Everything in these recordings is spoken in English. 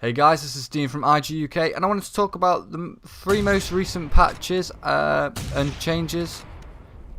Hey guys, this is Dean from IG UK, and I wanted to talk about the 3 most recent patches and changes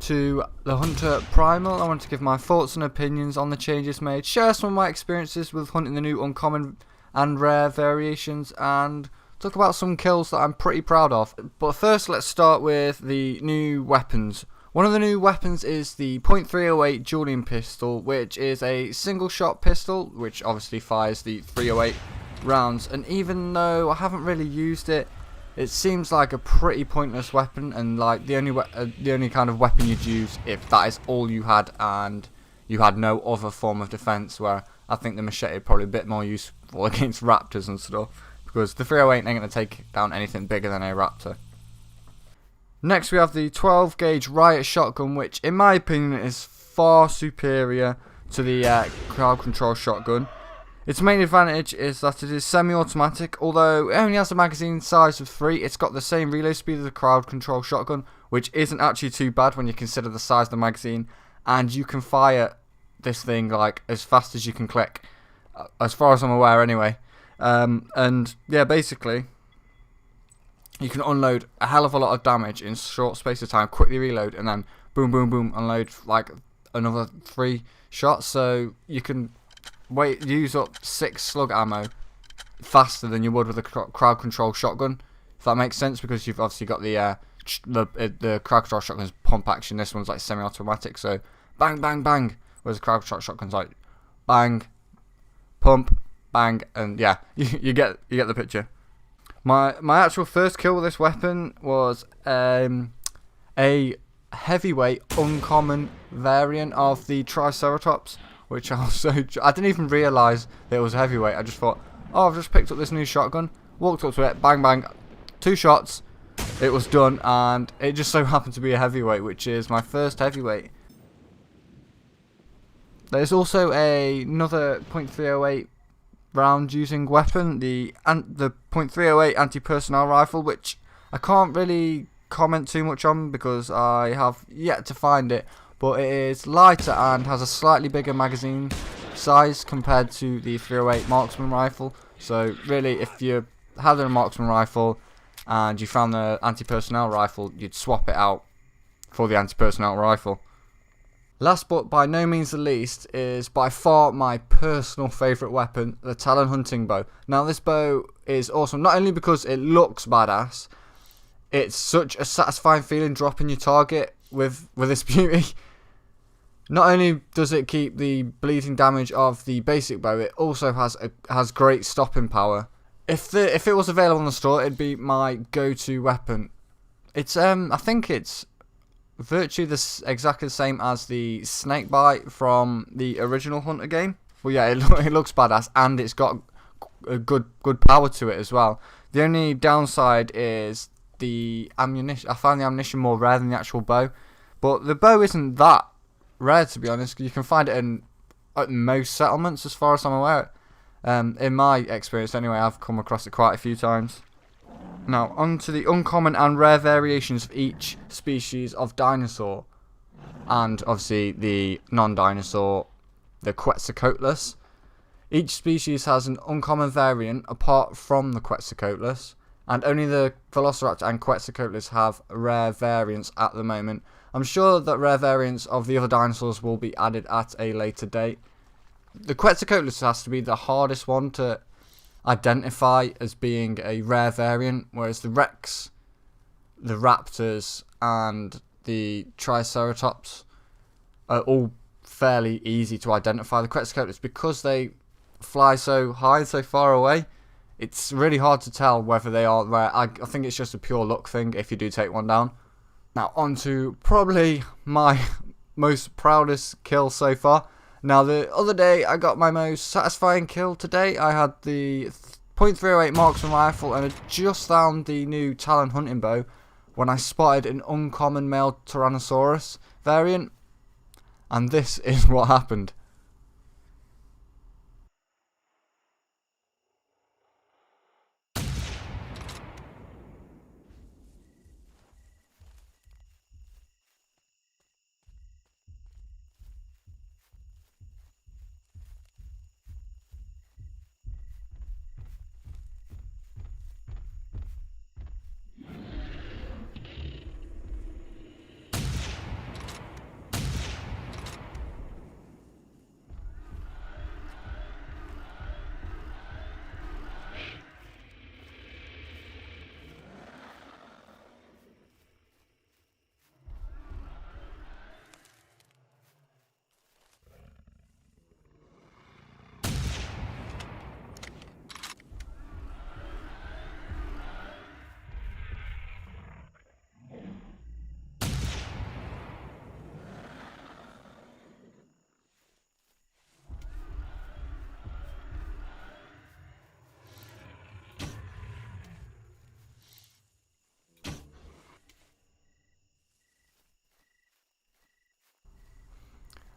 to the Hunter Primal. I wanted to give my thoughts and opinions on the changes made, share some of my experiences with hunting the new uncommon and rare variations, and talk about some kills that I'm pretty proud of. But first, let's start with the new weapons. One of the new weapons is the .308 dueling pistol, which is a single shot pistol, which obviously fires the 308 rounds, and even though I haven't really used it, it seems like a pretty pointless weapon, and like the only kind of weapon you'd use if that is all you had and you had no other form of defense, where I think the machete is probably a bit more useful against raptors and stuff, because the 308 ain't going to take down anything bigger than a raptor. Next we have the 12 gauge riot shotgun, which in my opinion is far superior to the crowd control shotgun. Its main advantage is that it is semi-automatic. Although it only has a magazine size of 3, it's got the same reload speed as the crowd control shotgun, which isn't actually too bad when you consider the size of the magazine, and you can fire this thing like as fast as you can click, as far as I'm aware anyway. And yeah, basically you can unload a hell of a lot of damage in a short space of time, quickly reload, and then boom boom boom unload like another 3 shots, so you can use up 6 slug ammo faster than you would with a crowd control shotgun, if that makes sense, because you've obviously got the crowd control shotgun's pump action. This one's like semi-automatic, so bang bang bang, whereas the crowd control shotgun's like bang, pump, bang, and yeah, you get the picture. My actual first kill with this weapon was a heavyweight uncommon variant of the Triceratops, which I didn't even realise that it was a heavyweight. I just thought, oh, I've just picked up this new shotgun, walked up to it, bang bang, 2 shots, it was done, and it just so happened to be a heavyweight, which is my first heavyweight. There's also another .308 round using weapon, the .308 anti-personnel rifle, which I can't really comment too much on because I have yet to find it. But it is lighter and has a slightly bigger magazine size compared to the 308 marksman rifle. So really, if you had a marksman rifle and you found the anti-personnel rifle, you'd swap it out for the anti-personnel rifle. Last but by no means the least is by far my personal favourite weapon, the Talon hunting bow. Now this bow is awesome, not only because it looks badass, it's such a satisfying feeling dropping your target with this beauty. Not only does it keep the bleeding damage of the basic bow, it also has great stopping power. If it was available in the store, it'd be my go-to weapon. It's I think it's virtually exactly the same as the snake bite from the original Hunter game. Well, yeah, it looks badass, and it's got a good power to it as well. The only downside is the ammunition. I find the ammunition more rare than the actual bow, but the bow isn't that rare, to be honest. You can find it in most settlements, as far as I'm aware. In my experience anyway, I've come across it quite a few times. Now on to the uncommon and rare variations of each species of dinosaur, and obviously the non-dinosaur, the Quetzalcoatlus. Each species has an uncommon variant apart from the Quetzalcoatlus, and only the Velociraptor and Quetzalcoatlus have rare variants at the moment. I'm sure that rare variants of the other dinosaurs will be added at a later date. The Quetzalcoatlus has to be the hardest one to identify as being a rare variant, whereas the Rex, the Raptors, and the Triceratops are all fairly easy to identify. The Quetzalcoatlus, because they fly so high and so far away, it's really hard to tell whether they are rare. I think it's just a pure luck thing if you do take one down. Now on to probably my most proudest kill so far. Now the other day I got my most satisfying kill today. I had the .308 marksman rifle and had just found the new Talon hunting bow when I spotted an uncommon male Tyrannosaurus variant, and this is what happened.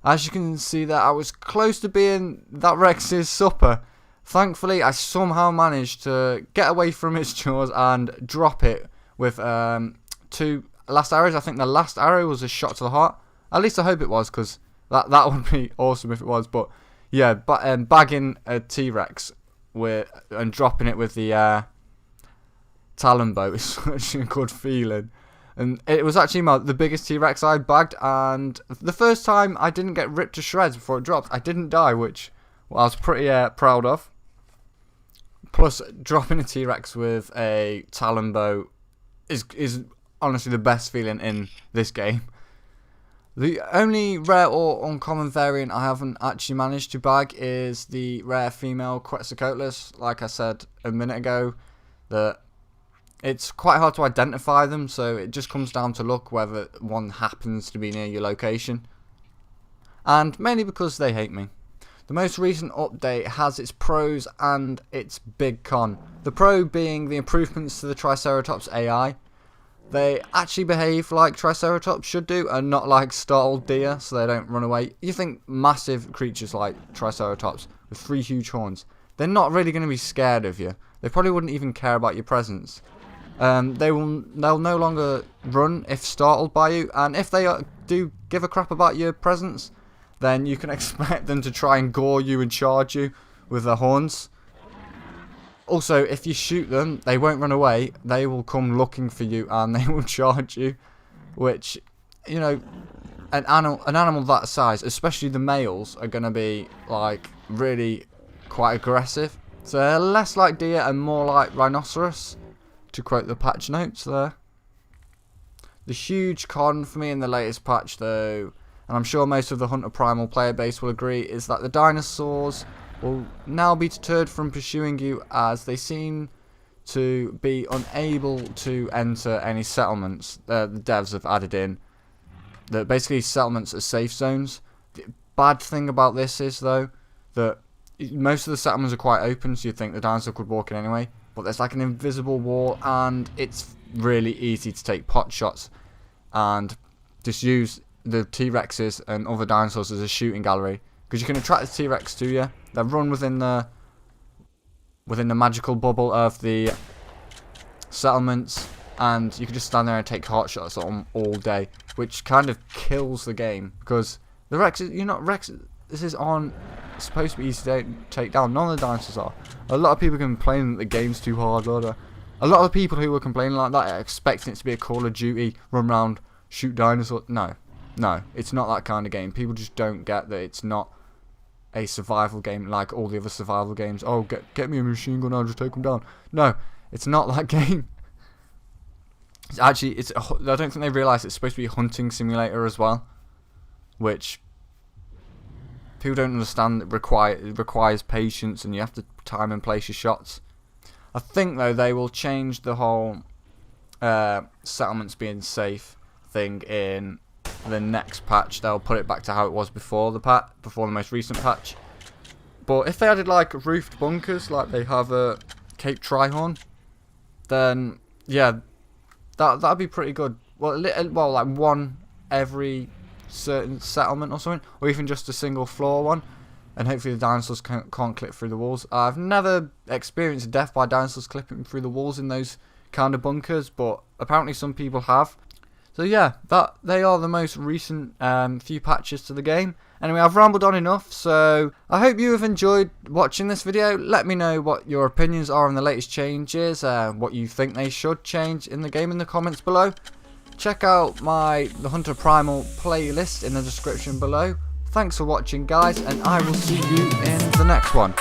As you can see there, I was close to being that Rex's supper. Thankfully, I somehow managed to get away from its jaws and drop it with 2 last arrows. I think the last arrow was a shot to the heart. At least I hope it was, because that would be awesome if it was. But yeah, bagging a T-Rex and dropping it with the Talon Bow is such a good feeling. And it was actually the biggest T-Rex I bagged, and the first time I didn't get ripped to shreds before it dropped. I didn't die, which I was pretty proud of. Plus, dropping a T-Rex with a Talon Bow is honestly the best feeling in this game. The only rare or uncommon variant I haven't actually managed to bag is the rare female Quetzalcoatlus. Like I said a minute ago, that it's quite hard to identify them, so it just comes down to luck whether one happens to be near your location. And mainly because they hate me. The most recent update has its pros and its big con. The pro being the improvements to the Triceratops AI. They actually behave like Triceratops should do and not like startled deer, so they don't run away. You think massive creatures like Triceratops with 3 huge horns, they're not really going to be scared of you. They probably wouldn't even care about your presence. They'll no longer run if startled by you, and if they do give a crap about your presence, then you can expect them to try and gore you and charge you with their horns. Also, if you shoot them, they won't run away. They will come looking for you and they will charge you. Which, you know, an animal that size, especially the males, are going to be, like, really quite aggressive. So they're less like deer and more like rhinoceros, to quote the patch notes there. The huge con for me in the latest patch, though, and I'm sure most of the Hunter Primal player base will agree, is that the dinosaurs will now be deterred from pursuing you, as they seem to be unable to enter any settlements. The devs have added in that basically settlements are safe zones. The bad thing about this is, though, that most of the settlements are quite open, so you'd think the dinosaur could walk in anyway, but there's like an invisible wall, and it's really easy to take pot shots and just use the T-Rexes and other dinosaurs as a shooting gallery, because you can attract the T-Rex to you. They run within the magical bubble of the settlements, and you can just stand there and take hot shots at them all day, which kind of kills the game, because the Rexes, this is supposed to be easy to take down. None of the dinosaurs are. A lot of people complain that the game's too hard. A lot of people who were complaining like that are expecting it to be a Call of Duty, run around, shoot dinosaurs. No, it's not that kind of game. People just don't get that it's not a survival game like all the other survival games. Oh, get me a machine gun, I'll just take them down. No, it's not that game. I don't think they realise it's supposed to be a hunting simulator as well, which people don't understand. It requires patience, and you have to time and place your shots. I think, though, they will change the whole settlements being safe thing in the next patch. They'll put it back to how it was before the most recent patch. But if they added like roofed bunkers like they have at Cape Trihorn, then yeah, that'd be pretty good. Well, like one every certain settlement or something, or even just a single floor one, and hopefully the dinosaurs can't clip through the walls. I've never experienced death by dinosaurs clipping through the walls in those kind of bunkers, but apparently some people have. So yeah, they are the most recent few patches to the game. Anyway, I've rambled on enough, so I hope you have enjoyed watching this video. Let me know what your opinions are on the latest changes, what you think they should change in the game in the comments below. Check out the Hunter Primal playlist in the description below. Thanks for watching, guys, and I will see you in the next one.